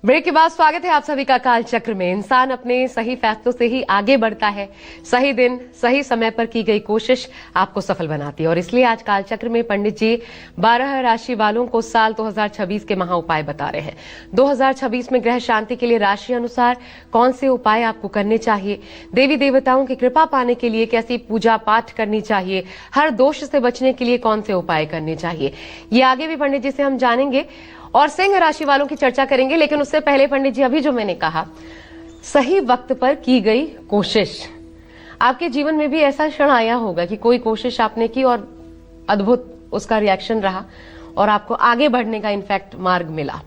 Break के बाद स्वागत है आप सभी का काल चक्र में। इंसान अपने सही फैसलों से ही आगे बढ़ता है। सही दिन सही समय पर की गई कोशिश आपको सफल बनाती है और इसलिए आज काल चक्र में पंडित जी 12 राशि वालों को साल 2026 के महा उपाय बता रहे हैं। 2026 में ग्रह शांति के लिए राशि अनुसार कौन से उपाय आपको करने चाहिए, देवी देवताओं की कृपा पाने के लिए कैसी पूजा पाठ करनी चाहिए, हर दोष से बचने के लिए कौन से उपाय करने चाहिए, ये आगे भी पंडित जी से हम जानेंगे और सिंह राशि वालों की चर्चा करेंगे। लेकिन उससे पहले पंडित जी, अभी जो मैंने कहा सही वक्त पर की गई कोशिश, आपके जीवन में भी ऐसा क्षण आया होगा कि कोई कोशिश आपने की और अद्भुत उसका रिएक्शन रहा और आपको आगे बढ़ने का इनफैक्ट मार्ग मिला।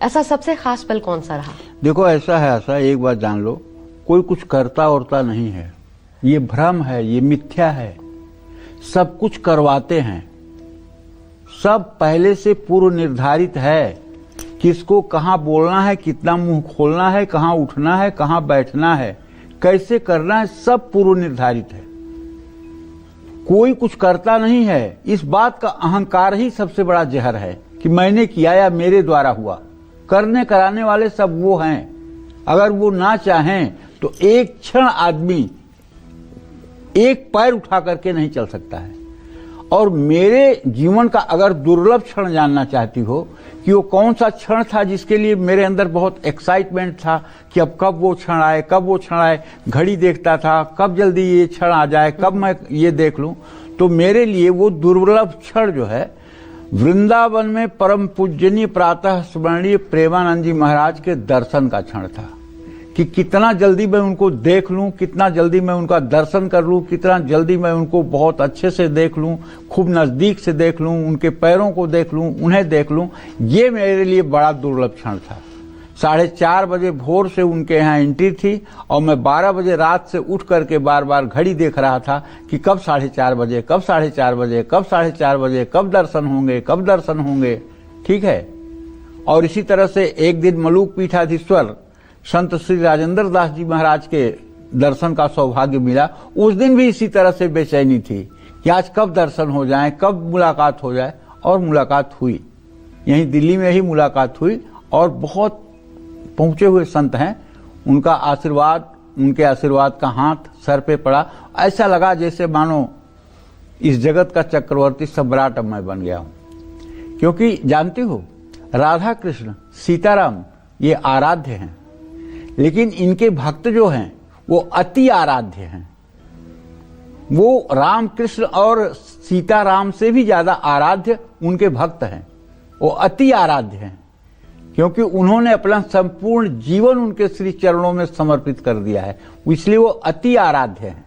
ऐसा सबसे खास पल कौन सा रहा? देखो ऐसा है, ऐसा एक बात जान लो, कोई कुछ करता उरता नहीं है, ये भ्रम है, ये मिथ्या है। सब कुछ करवाते हैं, सब पहले से पूर्व निर्धारित है। किसको कहाँ बोलना है, कितना मुंह खोलना है, कहाँ उठना है, कहाँ बैठना है, कैसे करना है, सब पूर्व निर्धारित है। कोई कुछ करता नहीं है। इस बात का अहंकार ही सबसे बड़ा जहर है कि मैंने किया या मेरे द्वारा हुआ। करने कराने वाले सब वो हैं। अगर वो ना चाहें तो एक क्षण आदमी एक पैर उठा करके नहीं चल सकता है। और मेरे जीवन का अगर दुर्लभ क्षण जानना चाहती हो कि वो कौन सा क्षण था जिसके लिए मेरे अंदर बहुत एक्साइटमेंट था कि अब कब वो क्षण आए, कब वो क्षण आए, घड़ी देखता था कब जल्दी ये क्षण आ जाए, कब मैं ये देख लूं, तो मेरे लिए वो दुर्लभ क्षण जो है वृंदावन में परम पूजनीय प्रातः स्मरणीय प्रेमानंद जी महाराज के दर्शन का क्षण था कि कितना जल्दी मैं उनको देख लूं, कितना जल्दी मैं उनका दर्शन कर लूं, कितना जल्दी मैं उनको बहुत अच्छे से देख लूं, खूब नजदीक से देख लूं, उनके पैरों को देख लूं, उन्हें देख लूं। ये मेरे लिए बड़ा दुर्लभ क्षण था। 4:30 बजे भोर से उनके यहाँ एंट्री थी और मैं 12 बजे रात से उठ करके बार बार घड़ी देख रहा था कि कब 4:30 बजे, कब 4:30 बजे, कब 4:30 बजे, कब दर्शन होंगे, कब दर्शन होंगे। ठीक है। और इसी तरह से एक दिन मलूक पीठाधीश्वर संत श्री राजेंद्र दास जी महाराज के दर्शन का सौभाग्य मिला। उस दिन भी इसी तरह से बेचैनी थी कि आज कब दर्शन हो जाए, कब मुलाकात हो जाए। और मुलाकात हुई, यहीं दिल्ली में ही मुलाकात हुई और बहुत पहुंचे हुए संत हैं। उनका आशीर्वाद, उनके आशीर्वाद का हाथ सर पे पड़ा। ऐसा लगा जैसे मानो इस जगत का चक्रवर्ती सम्राट अब मैं बन गया हूं। क्योंकि जानती हो, राधा कृष्ण सीताराम ये आराध्य हैं, लेकिन इनके भक्त जो हैं वो अति आराध्य हैं। वो राम कृष्ण और सीताराम से भी ज्यादा आराध्य उनके भक्त हैं। वो अति आराध्य हैं क्योंकि उन्होंने अपना संपूर्ण जीवन उनके श्री चरणों में समर्पित कर दिया है, इसलिए वो अति आराध्य हैं।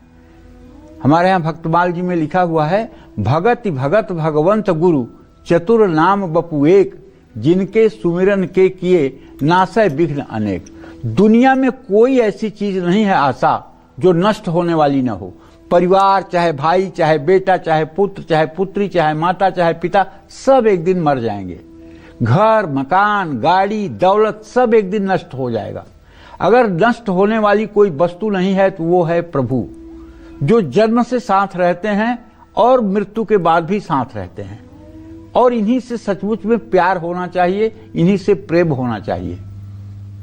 हमारे यहाँ भक्तमाल जी में लिखा हुआ है, भगति भगत भगवंत गुरु चतुर नाम बपु एक, जिनके सुमिरन के किए नासय विघ्न अनेक। दुनिया में कोई ऐसी चीज नहीं है आशा जो नष्ट होने वाली न हो। परिवार, चाहे भाई, चाहे बेटा, चाहे पुत्र, चाहे पुत्री, चाहे माता, चाहे पिता, सब एक दिन मर जाएंगे। घर, मकान, गाड़ी, दौलत सब एक दिन नष्ट हो जाएगा। अगर नष्ट होने वाली कोई वस्तु नहीं है तो वो है प्रभु, जो जन्म से साथ रहते हैं और मृत्यु के बाद भी साथ रहते हैं। और इन्हीं से सचमुच में प्यार होना चाहिए, इन्हीं से प्रेम होना चाहिए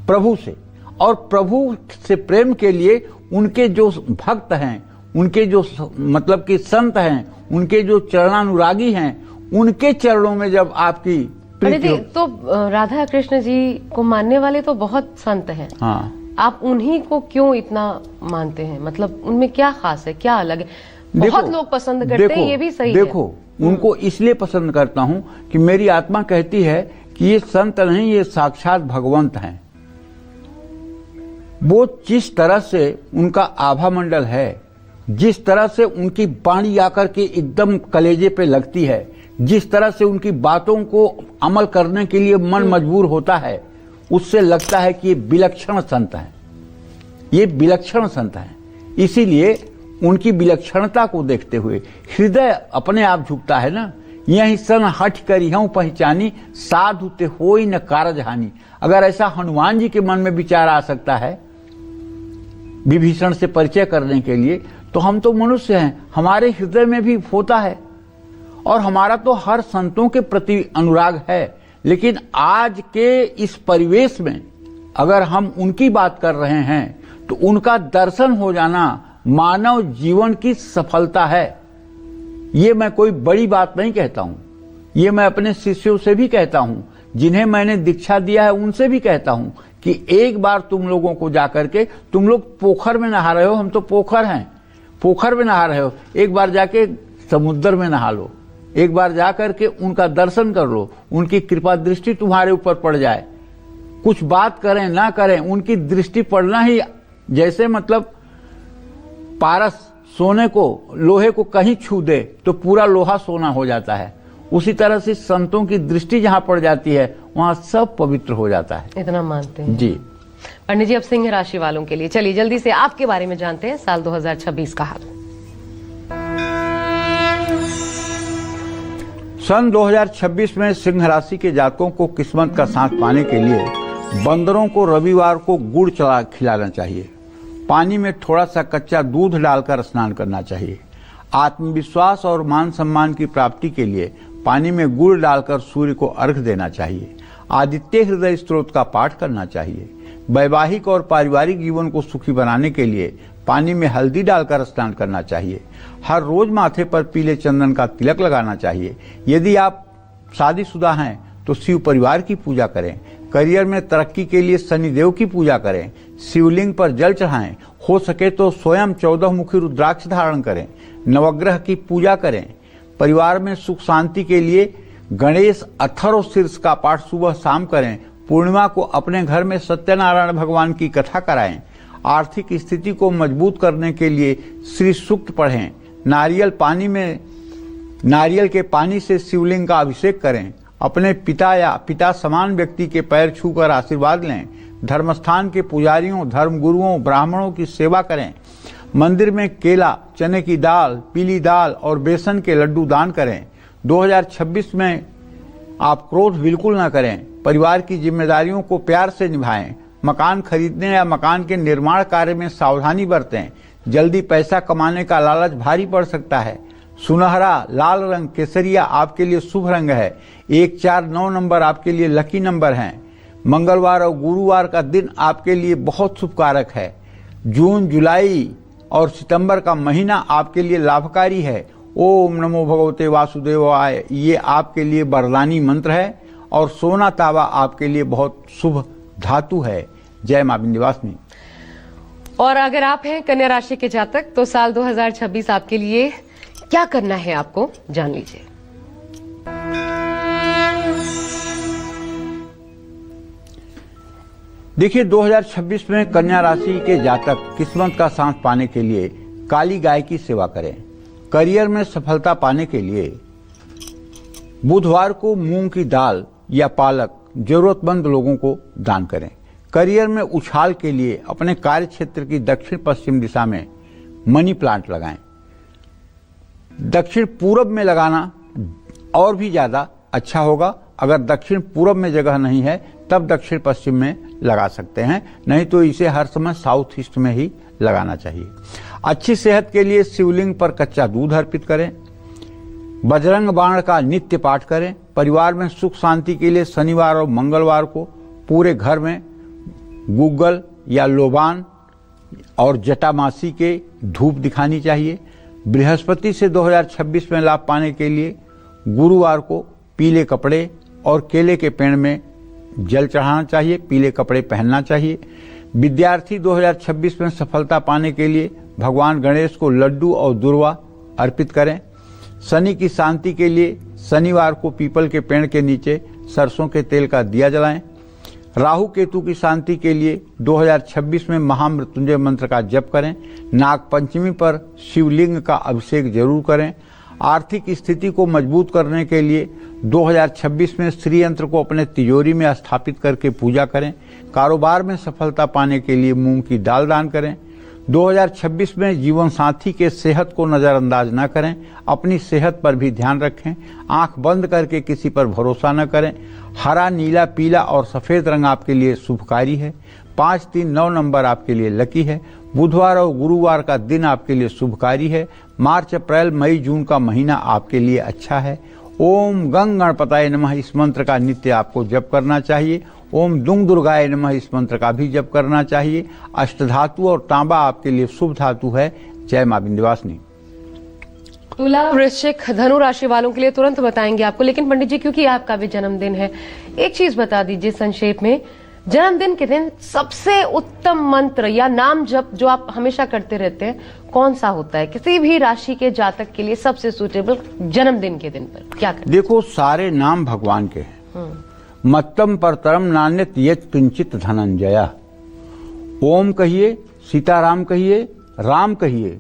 प्रभु से। और प्रभु से प्रेम के लिए उनके जो भक्त हैं, उनके जो मतलब कि संत हैं, उनके जो चरणानुरागी हैं, उनके चरणों में जब आपकी प्रीति तो राधा कृष्ण जी को मानने वाले तो बहुत संत हैं। हाँ, आप उन्हीं को क्यों इतना मानते हैं? मतलब उनमें क्या खास है, क्या अलग है? बहुत लोग पसंद करते हैं, ये भी सही है। देखो, उनको इसलिए पसंद करता हूं कि मेरी आत्मा कहती है कि ये संत नहीं, ये साक्षात भगवंत हैं। वो जिस तरह से उनका आभा मंडल है, जिस तरह से उनकी वाणी आकर के एकदम कलेजे पे लगती है, जिस तरह से उनकी बातों को अमल करने के लिए मन मजबूर होता है, उससे लगता है कि ये विलक्षण संत हैं, ये विलक्षण संत हैं। इसीलिए उनकी विलक्षणता को देखते हुए हृदय अपने आप झुकता है ना। यही सन हठ करी हूं पहचानी, साधु ते होई न कारज हानि। अगर ऐसा हनुमान जी के मन में विचार आ सकता है विभीषण से परिचय करने के लिए, तो हम तो मनुष्य हैं, हमारे हृदय में भी होता है। और हमारा तो हर संतों के प्रति अनुराग है, लेकिन आज के इस परिवेश में अगर हम उनकी बात कर रहे हैं तो उनका दर्शन हो जाना मानव जीवन की सफलता है। ये मैं कोई बड़ी बात नहीं कहता हूं, ये मैं अपने शिष्यों से भी कहता हूं, जिन्हें मैंने दीक्षा दिया है उनसे भी कहता हूं कि एक बार तुम लोगों को जाकर के, तुम लोग पोखर में नहा रहे हो, हम तो पोखर हैं, पोखर में नहा रहे हो, एक बार जाके समुद्र में नहा लो, एक बार जाकर के उनका दर्शन कर लो, उनकी कृपा दृष्टि तुम्हारे ऊपर पड़ जाए। कुछ बात करें ना करें, उनकी दृष्टि पड़ना ही, जैसे मतलब पारस सोने को, लोहे को कहीं छू दे तो पूरा लोहा सोना हो जाता है, उसी तरह से संतों की दृष्टि जहां पड़ जाती है वहां सब पवित्र हो जाता है। इतना मानते हैं जी। पंडित जी, अब सिंह राशि वालों के लिए चलिए जल्दी से आपके बारे में जानते हैं, साल 2026 का हाल। सन 2026 में सिंह राशि के जातकों को किस्मत का साथ पाने के लिए बंदरों को रविवार को गुड़ चढ़ा खिलाना चाहिए। पानी में थोड़ा सा कच्चा दूध डालकर स्नान करना चाहिए। आत्मविश्वास और मान सम्मान की प्राप्ति के लिए पानी में गुड़ डालकर सूर्य को अर्घ्य देना चाहिए। आदित्य हृदय स्तोत्र का पाठ करना चाहिए। वैवाहिक और पारिवारिक जीवन को सुखी बनाने के लिए पानी में हल्दी डालकर स्नान करना चाहिए। हर रोज माथे पर पीले चंदन का तिलक लगाना चाहिए। यदि आप शादीशुदा हैं तो शिव परिवार की पूजा करें। करियर में तरक्की के लिए शनिदेव की पूजा करें। शिवलिंग पर जल चढ़ाएं। हो सके तो स्वयं 14 मुखी रुद्राक्ष धारण करें। नवग्रह की पूजा करें। परिवार में सुख शांति के लिए गणेश अथर्व शीर्ष का पाठ सुबह शाम करें। पूर्णिमा को अपने घर में सत्यनारायण भगवान की कथा कराएं। आर्थिक स्थिति को मजबूत करने के लिए श्री सूक्त पढ़ें। नारियल के पानी से शिवलिंग का अभिषेक करें। अपने पिता या पिता समान व्यक्ति के पैर छूकर आशीर्वाद लें। धर्मस्थान के पुजारियों, धर्मगुरुओं, ब्राह्मणों की सेवा करें। मंदिर में केला, चने की दाल, पीली दाल और बेसन के लड्डू दान करें। 2026 में आप क्रोध बिल्कुल न करें। परिवार की जिम्मेदारियों को प्यार से निभाएं। मकान खरीदने या मकान के निर्माण कार्य में सावधानी बरतें। जल्दी पैसा कमाने का लालच भारी पड़ सकता है। सुनहरा, लाल रंग, केसरिया आपके लिए शुभ रंग है। 1, 4, 9 नंबर आपके लिए लकी नंबर हैं। मंगलवार और गुरुवार का दिन आपके लिए बहुत शुभकारक है। जून, जुलाई और सितंबर का महीना आपके लिए लाभकारी है। ओम नमो भगवते वासुदेवाय, ये आपके लिए वरदानी मंत्र है। और सोना तांबा आपके लिए बहुत शुभ धातु है। जय मां विंध्यवासिनी। और अगर आप हैं कन्या राशि के जातक तो साल 2026 आपके लिए क्या करना है आपको जान लीजिए। देखिए, 2026 में कन्या राशि के जातक किस्मत का साथ पाने के लिए काली गाय की सेवा करें। करियर में सफलता पाने के लिए बुधवार को मूंग की दाल या पालक जरूरतमंद लोगों को दान करें। करियर में उछाल के लिए अपने कार्य क्षेत्र की दक्षिण पश्चिम दिशा में मनी प्लांट लगाएं। दक्षिण पूरब में लगाना और भी ज्यादा अच्छा होगा। अगर दक्षिण पूरब में जगह नहीं है तब दक्षिण पश्चिम में लगा सकते हैं, नहीं तो इसे हर समय साउथ ईस्ट में ही लगाना चाहिए। अच्छी सेहत के लिए शिवलिंग पर कच्चा दूध अर्पित करें। बजरंग बाण का नित्य पाठ करें। परिवार में सुख शांति के लिए शनिवार और मंगलवार को पूरे घर में गूगल या लोबान और जटामासी के धूप दिखानी चाहिए। बृहस्पति से 2026 में लाभ पाने के लिए गुरुवार को पीले कपड़े और केले के पेड़ में जल चढ़ाना चाहिए। पीले कपड़े पहनना चाहिए। विद्यार्थी 2026 में सफलता पाने के लिए भगवान गणेश को लड्डू और दुर्वा अर्पित करें। शनि की शांति के लिए शनिवार को पीपल के पेड़ के नीचे सरसों के तेल का दिया जलाएं। राहु केतु की शांति के लिए 2026 में महामृत्युंजय मंत्र का जप करें। नाग पंचमी पर शिवलिंग का अभिषेक जरूर करें। आर्थिक स्थिति को मजबूत करने के लिए 2026 में श्री यंत्र को अपने तिजोरी में स्थापित करके पूजा करें। कारोबार में सफलता पाने के लिए मूंग की दाल दान करें। 2026 में जीवन साथी के सेहत को नजरअंदाज न करें। अपनी सेहत पर भी ध्यान रखें। आंख बंद करके किसी पर भरोसा न करें। हरा, नीला, पीला और सफेद रंग आपके लिए शुभकारी है। 5, 3, 9 नंबर आपके लिए लकी है। बुधवार और गुरुवार का दिन आपके लिए शुभकारी है। मार्च, अप्रैल, मई, जून का महीना आपके लिए अच्छा है। ओम गंग गणपताय नमः इस मंत्र का नित्य आपको जप करना चाहिए। ओम दुंग दुर्गाय नमः इस मंत्र का भी जप करना चाहिए। अष्टधातु और तांबा आपके लिए शुभ धातु है। जय मां विंध्यवासिनी। तुला, वृश्चिक, धनु राशि वालों के लिए तुरंत बताएंगे आपको, लेकिन पंडित जी क्योंकि आपका भी जन्मदिन है, एक चीज बता दीजिए संक्षेप में, जन्मदिन के दिन सबसे उत्तम मंत्र या नाम जप जो आप हमेशा करते रहते हैं कौन सा होता है किसी भी राशि के जातक के लिए सबसे सूटेबल जन्मदिन के दिन पर क्या करें? देखो, सारे नाम भगवान के हैं। मत्तम परतरम नान्यत यत् किंचित धनंजय। ओम कहिए, सीताराम कहिए, राम कहिए,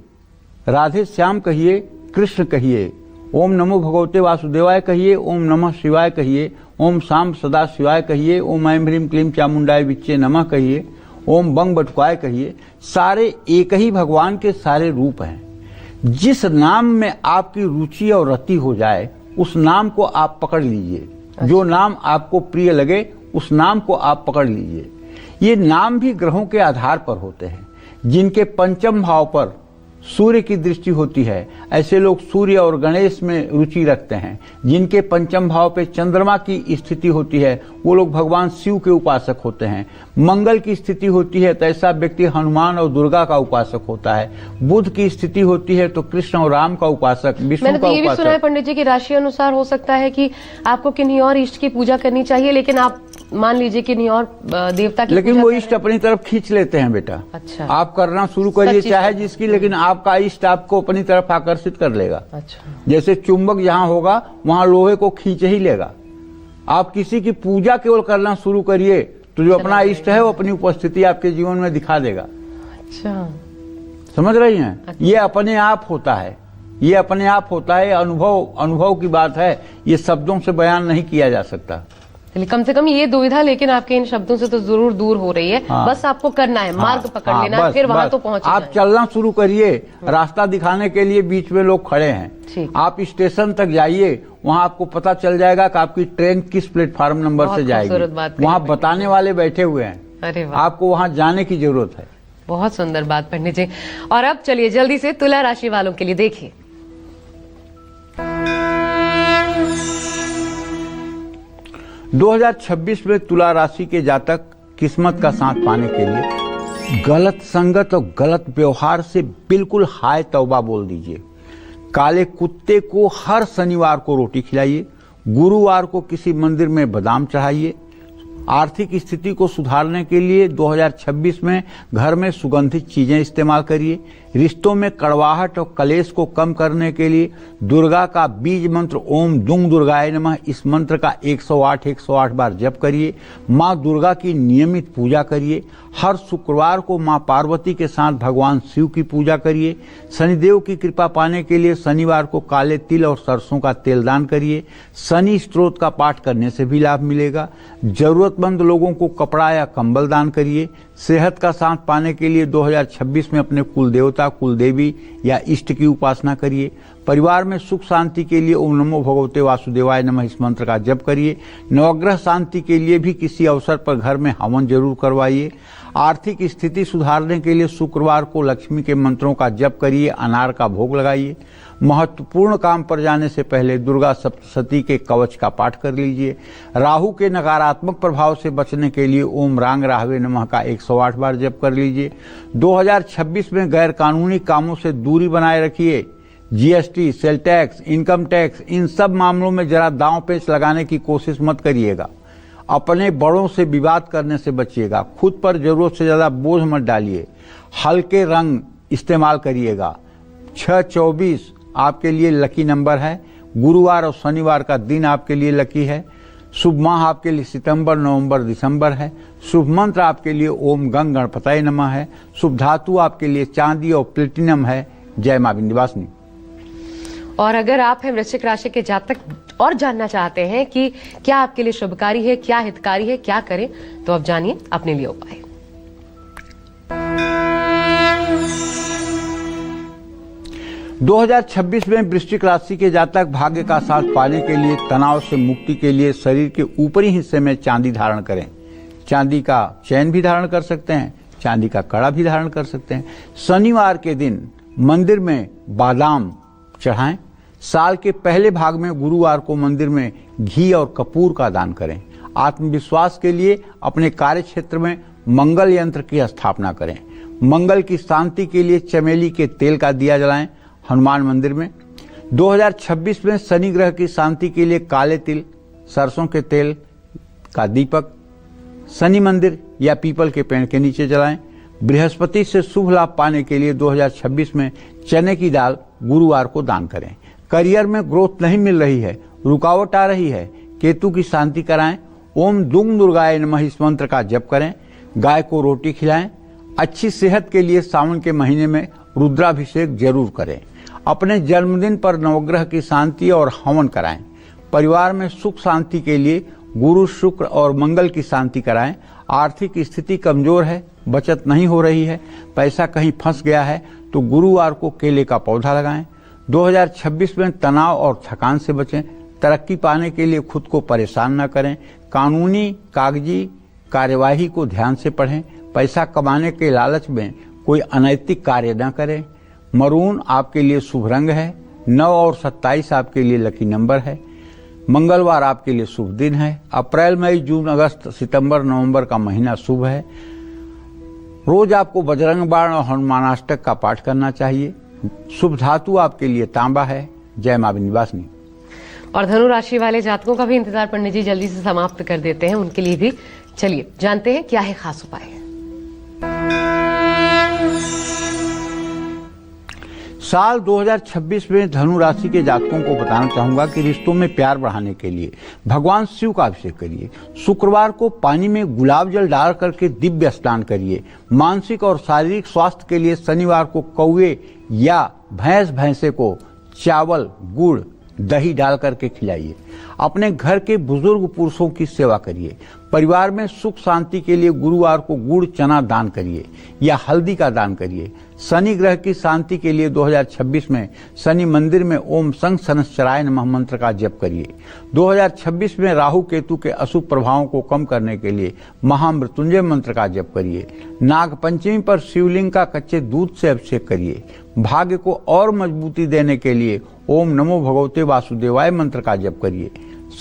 राधे श्याम कहिए, कृष्ण कहिए, ओम नमो भगवते वासुदेवाय कहिए, ओम नमः शिवाय कहिए, ओम शाम सदा शिवाय कहिए, ओम ऐं ह्रीं क्लीं चामुंडाय विच्चे नमः कहिए, ओम बंग बटुकाय कहिए। सारे एक ही भगवान के सारे रूप हैं। जिस नाम में आपकी रुचि और रति हो जाए उस नाम को आप पकड़ लीजिए। जो नाम आपको प्रिय लगे उस नाम को आप पकड़ लीजिए। ये नाम भी ग्रहों के आधार पर होते हैं। जिनके पंचम भाव पर सूर्य की दृष्टि होती है ऐसे लोग सूर्य और गणेश में रुचि रखते हैं। जिनके पंचम भाव पे चंद्रमा की स्थिति होती है वो लोग भगवान शिव के उपासक होते हैं। मंगल की स्थिति होती है तो ऐसा व्यक्ति हनुमान और दुर्गा का उपासक होता है। बुध की स्थिति होती है तो कृष्ण और राम का उपासक, विष्णु मैंने का तो ये भी उपासक। सुना है पंडित जी की राशि अनुसार हो सकता है कि आपको किन्हीं और इष्ट की पूजा करनी चाहिए, लेकिन आप मान लीजिए किन्हीं और देवता की लेकिन पूजा वो कर इष्ट रहे हैं। अपनी तरफ खींच लेते हैं बेटा। अच्छा। आप करना शुरू करिए सच्ची चाहे बात। जिसकी, लेकिन आपका इष्ट आपको अपनी तरफ आकर्षित कर लेगा। अच्छा। जैसे चुंबक जहां होगा वहां लोहे को खींच ही लेगा। आप किसी की पूजा केवल करना शुरू करिए तो जो अपना इष्ट है वो अपनी उपस्थिति आपके जीवन में दिखा देगा। अच्छा। समझ रही हैं? ये अपने आप होता है। ये अपने आप होता है। अनुभव की बात है। ये शब्दों से बयान नहीं किया जा सकता। चलिए, कम से कम ये दुविधा लेकिन आपके इन शब्दों से तो जरूर दूर हो रही है। हाँ। बस आपको करना है, मार्ग पकड़ लेना है, बस, फिर वहां बस। तो पहुंच आप जाएं। चलना शुरू करिए। रास्ता दिखाने के लिए बीच में लोग खड़े हैं। ठीक। आप स्टेशन तक जाइए, वहां आपको पता चल जाएगा कि आपकी ट्रेन किस प्लेटफार्म नंबर बहुत से खूबसूरत बात जाएगी। कही वहां पंडित बताने वाले बैठे हुए हैं। अरे वाह, आपको वहां जाने की जरूरत है। बहुत सुंदर बात पंडित जी। और अब चलिए जल्दी से तुला राशि वालों के लिए देखिए। 2026 में तुला राशि के जातक किस्मत का साथ पाने के लिए गलत संगत और गलत व्यवहार से बिल्कुल हाय तौबा बोल दीजिए। काले कुत्ते को हर शनिवार को रोटी खिलाइए। गुरुवार को किसी मंदिर में बादाम चढ़ाइए। आर्थिक स्थिति को सुधारने के लिए 2026 में घर में सुगंधित चीजें इस्तेमाल करिए। रिश्तों में कड़वाहट और कलेश को कम करने के लिए दुर्गा का बीज मंत्र ओम दुंग दुर्गाय नमः इस मंत्र का 108 बार जप करिए। माँ दुर्गा की नियमित पूजा करिए। हर शुक्रवार को माँ पार्वती के साथ भगवान शिव की पूजा करिए। शनिदेव की कृपा पाने के लिए शनिवार को काले तिल और सरसों का तेल दान करिए। शनि स्तोत्र का पाठ करने से भी लाभ मिलेगा। जरूरतमंद लोगों को कपड़ा या कंबल दान करिए। सेहत का साथ पाने के लिए 2026 में अपने कुल देवता, कुल देवी या इष्ट की उपासना करिए। परिवार में सुख शांति के लिए ओम नमो भगवते वासुदेवाय नमः इस मंत्र का जप करिए। नवग्रह शांति के लिए भी किसी अवसर पर घर में हवन जरूर करवाइए। आर्थिक स्थिति सुधारने के लिए शुक्रवार को लक्ष्मी के मंत्रों का जप करिए। अनार का भोग लगाइए। महत्वपूर्ण काम पर जाने से पहले दुर्गा सप्तशती के कवच का पाठ कर लीजिए। राहु के नकारात्मक प्रभाव से बचने के लिए ओम रांग राहवे नमः का 108 बार जप कर लीजिए। 2026 में गैर कानूनी कामों से दूरी बनाए रखिए। GST, sale tax, income tax, इन सब मामलों में जरा दांव पेच लगाने की कोशिश मत करिएगा। अपने बड़ों से विवाद करने से बचिएगा। खुद पर जरूरत से ज्यादा बोझ मत डालिए। हल्के रंग इस्तेमाल करिएगा। 6-24 आपके लिए लकी नंबर है। गुरुवार और शनिवार का दिन आपके लिए लकी है। शुभ माह आपके लिए सितंबर, नवंबर, दिसंबर है। शुभ मंत्र आपके लिए ओम गंग गणपताय नमः है। शुभ धातु आपके लिए चांदी और प्लेटिनम है। जय मां विंध्यवासिनी। और अगर आप हैं वृश्चिक राशि के जातक और जानना चाहते हैं कि क्या आपके लिए शुभकारी है, क्या हितकारी है, क्या करें, तो अब जानिए अपने लिए उपाय। – 2026 में वृश्चिक राशि के जातक भाग्य का साथ पाने के लिए, तनाव से मुक्ति के लिए शरीर के ऊपरी हिस्से में चांदी धारण करें। चांदी का चैन भी धारण कर सकते हैं, चांदी का कड़ा भी धारण कर सकते हैं। शनिवार के दिन मंदिर में बादाम चढ़ाएं। साल के पहले भाग में गुरुवार को मंदिर में घी और कपूर का दान करें। आत्मविश्वास के लिए अपने कार्य क्षेत्र में मंगल यंत्र की स्थापना करें। मंगल की शांति के लिए चमेली के तेल का दिया जलाएं हनुमान मंदिर में। 2026 में शनि ग्रह की शांति के लिए काले तिल, सरसों के तेल का दीपक शनि मंदिर या पीपल के पेड़ के नीचे जलाएं। बृहस्पति से शुभ लाभ पाने के लिए 2026 में चने की दाल गुरुवार को दान करें। करियर में ग्रोथ नहीं मिल रही है, रुकावट आ रही है, केतु की शांति कराएं। ओम दुंग दुर्गाय नमः इस मंत्र का जप करें। गाय को रोटी खिलाएं। अच्छी सेहत के लिए सावन के महीने में रुद्राभिषेक जरूर करें। अपने जन्मदिन पर नवग्रह की शांति और हवन कराएं। परिवार में सुख शांति के लिए गुरु, शुक्र और मंगल की शांति कराएं। आर्थिक स्थिति कमजोर है, बचत नहीं हो रही है, पैसा कहीं फंस गया है तो गुरुवार को केले का पौधा लगाएं। 2026 में तनाव और थकान से बचें। तरक्की पाने के लिए खुद को परेशान न करें। कानूनी कागजी कार्यवाही को ध्यान से पढ़ें। पैसा कमाने के लालच में कोई अनैतिक कार्य न करें। मरून आपके लिए शुभ रंग है। 9 और 27 आपके लिए लकी नंबर है। मंगलवार आपके लिए शुभ दिन है। अप्रैल, मई, जून, अगस्त, सितंबर, नवंबर का महीना शुभ है। रोज आपको बजरंग बाण और हनुमानाष्टक का पाठ करना चाहिए। शुभ धातु आपके लिए तांबा है। जय मां विंध्यवासिनी। और धनु राशि वाले जातकों का भी इंतजार पंडित जी जल्दी से समाप्त कर देते हैं, उनके लिए भी चलिए जानते हैं क्या है खास उपाय। साल 2026 में धनु राशि के जातकों को बताना चाहूंगा कि रिश्तों में प्यार बढ़ाने के लिए भगवान शिव का अभिषेक करिए। शुक्रवार को पानी में गुलाब जल डाल करके दिव्य स्नान करिए। मानसिक और शारीरिक स्वास्थ्य के लिए शनिवार को कौवे या भैंसे को चावल, गुड़, दही डाल करके खिलाइए। अपने घर के बुजुर्ग पुरुषों की सेवा करिए। परिवार में सुख शांति के लिए गुरुवार को गुड़ चना दान करिए या हल्दी का दान करिए। शनि ग्रह की शांति के लिए 2026 में शनि मंदिर में ओम संग शनश्चराय नमः मंत्र का जप करिए। 2026 में राहु केतु के अशुभ प्रभावों को कम करने के लिए महामृत्युंजय मंत्र का जप करिए। नाग पंचमी पर शिवलिंग का कच्चे दूध से अभिषेक करिए। भाग्य को और मजबूती देने के लिए ओम नमो भगवते वासुदेवाय मंत्र का जप करिए।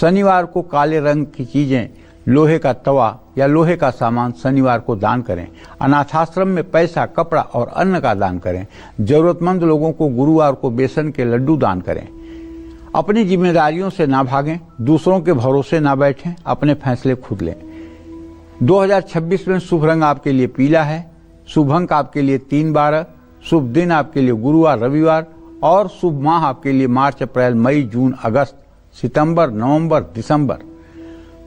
शनिवार को काले रंग की चीजें, लोहे का तवा या लोहे का सामान शनिवार को दान करें। अनाथाश्रम में पैसा, कपड़ा और अन्न का दान करें। जरूरतमंद लोगों को गुरुवार को बेसन के लड्डू दान करें। अपनी जिम्मेदारियों से ना भागें, दूसरों के भरोसे ना बैठें, अपने फैसले खुद लें। 2026 में शुभ रंग आपके लिए पीला है। शुभ अंक आपके लिए 3-12। शुभ दिन आपके लिए गुरुवार, रविवार और शुभ माह आपके लिए मार्च, अप्रैल, मई, जून, अगस्त, सितंबर, नवंबर, दिसंबर।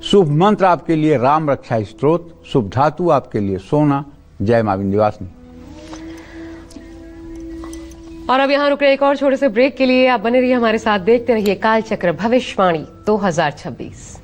शुभ मंत्र आपके लिए राम रक्षा स्तोत्र। शुभ धातु आपके लिए सोना। जय मां विंध्यवासिनी। और अब यहाँ रुक रहे एक और छोटे से ब्रेक के लिए। आप बने रहिए हमारे साथ, देखते रहिए कालचक्र भविष्यवाणी 2026।